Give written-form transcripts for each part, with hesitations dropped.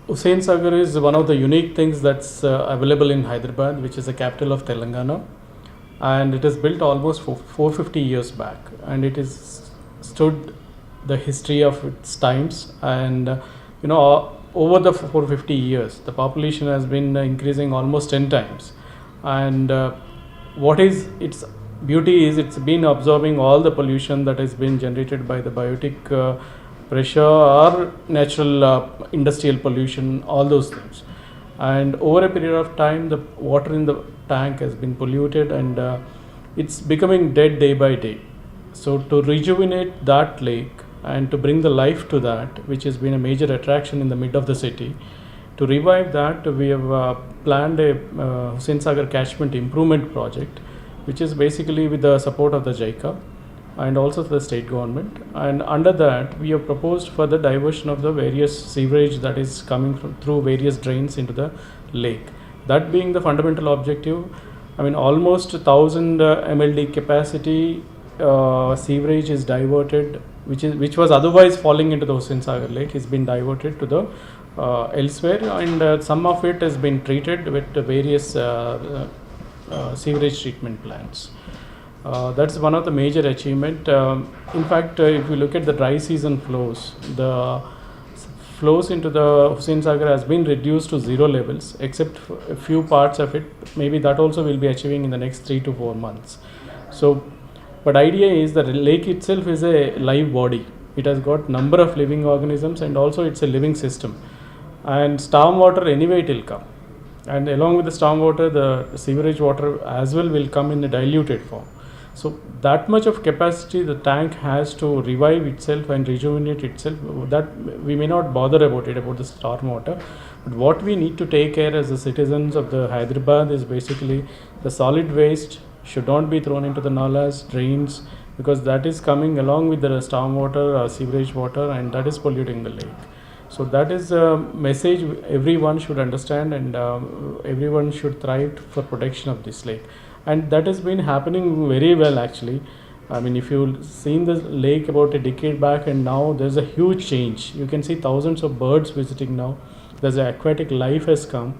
Hussain Sagar is one of the unique things that's available in Hyderabad, which is the capital of Telangana, and it is built almost 450 years back, and it is stood the history of its times. And over the 450 years, the population has been increasing almost 10 times, and what is its beauty is it's been absorbing all the pollution that has been generated by the biotic pressure or natural industrial pollution, all those things. And over a period of time, the water in the tank has been polluted, and it's becoming dead day by day. So to rejuvenate that lake and to bring the life to that, which has been a major attraction in the mid of the city, to revive that, we have planned a Hussain Sagar catchment improvement project, which is basically with the support of the JICA and also the state government. And under that, we have proposed for the diversion of the various sewerage that is coming through various drains into the lake. That being the fundamental objective, I mean, almost 1000 MLD capacity sewerage is diverted, which was otherwise falling into the Hussain Sagar lake, is been diverted to the elsewhere, and some of it has been treated with various sewerage treatment plants. That's one of the major achievement. In fact, if you look at the dry season flows, the flows into the Hussain Sagar has been reduced to zero levels, except a few parts of it. Maybe that also will be achieving in the next 3 to 4 months. So, but idea is that the lake itself is a live body. It has got number of living organisms, and also it's a living system. And storm water anyway it will come, and along with the storm water, the sewerage water as well will come in a diluted form. So that much of capacity the tank has to revive itself and rejuvenate itself, that we may not bother about it, about the storm water. But what we need to take care as the citizens of the Hyderabad is basically the solid waste should not be thrown into the nalas, drains, because that is coming along with the storm water, sewerage water, and that is polluting the lake. So that is a message everyone should understand, and everyone should thrive for protection of this lake. And that has been happening very well actually. I mean, if you've seen the lake about a decade back and now, there's a huge change. You can see thousands of birds visiting now. There's an aquatic life has come.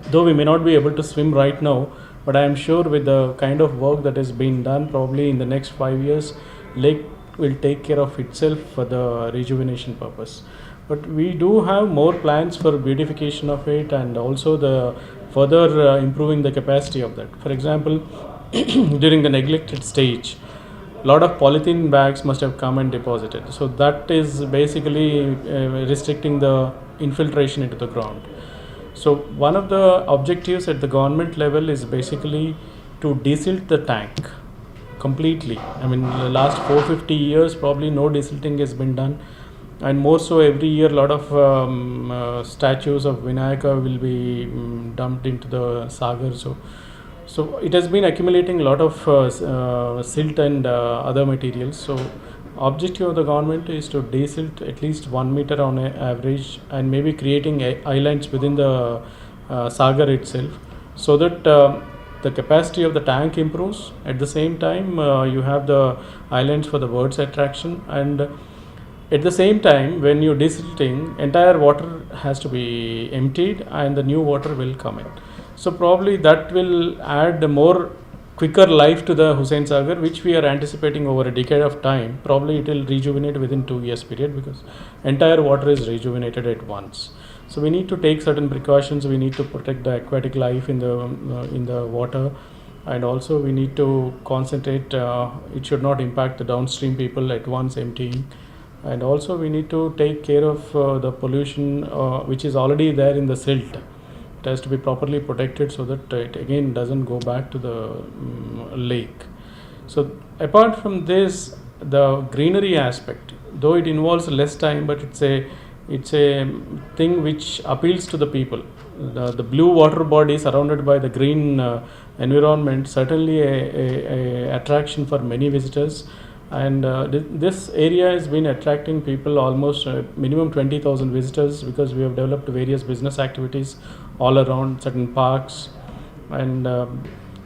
Though we may not be able to swim right now, but I am sure with the kind of work that is being done, probably in the next 5 years, lake will take care of itself for the rejuvenation purpose. But we do have more plans for beautification of it, and also the further improving the capacity of that. For example, during the neglected stage, a lot of polythene bags must have come and deposited. So that is basically restricting the infiltration into the ground. So one of the objectives at the government level is basically to desilt the tank completely. I mean, the last 450 years, probably no desilting has been done. And more so, every year a lot of statues of Vinayaka will be dumped into the Sagar. So it has been accumulating a lot of silt and other materials. So objective of the government is to desilt at least 1 meter on an average, and maybe creating islands within the Sagar itself, so that the capacity of the tank improves. At the same time, you have the islands for the birds attraction, and at the same time, when you're desilting, entire water has to be emptied and the new water will come in. So probably that will add more quicker life to the Hussain Sagar, which we are anticipating over a decade of time. Probably it will rejuvenate within 2 years period, because entire water is rejuvenated at once. So we need to take certain precautions. We need to protect the aquatic life in the water, and also we need to concentrate. It should not impact the downstream people at once emptying. And also we need to take care of the pollution which is already there in the silt. It has to be properly protected so that it again doesn't go back to the lake. So apart from this, the greenery aspect, though it involves less time, but it's a thing which appeals to the people. The blue water body surrounded by the green environment, certainly a attraction for many visitors. And this area has been attracting people, almost minimum 20,000 visitors, because we have developed various business activities all around certain parks, and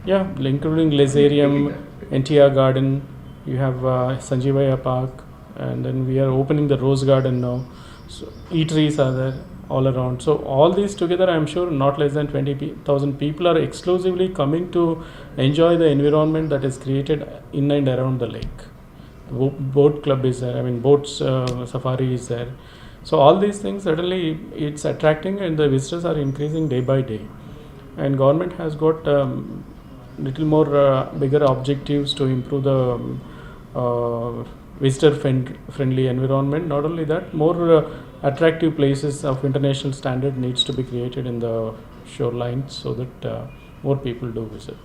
including Lasarium, NTR Garden. You have Sanjeevaya Park, and then we are opening the Rose Garden now. So eateries are there, all around. So all these together, I'm sure not less than 20,000 people are exclusively coming to enjoy the environment that is created in and around the lake. Boat club is there. I mean, boats safari is there. So all these things certainly it's attracting, and the visitors are increasing day by day. And government has got little more bigger objectives to improve the visitor friendly environment. Not only that, more attractive places of international standard needs to be created in the shorelines so that more people do visit.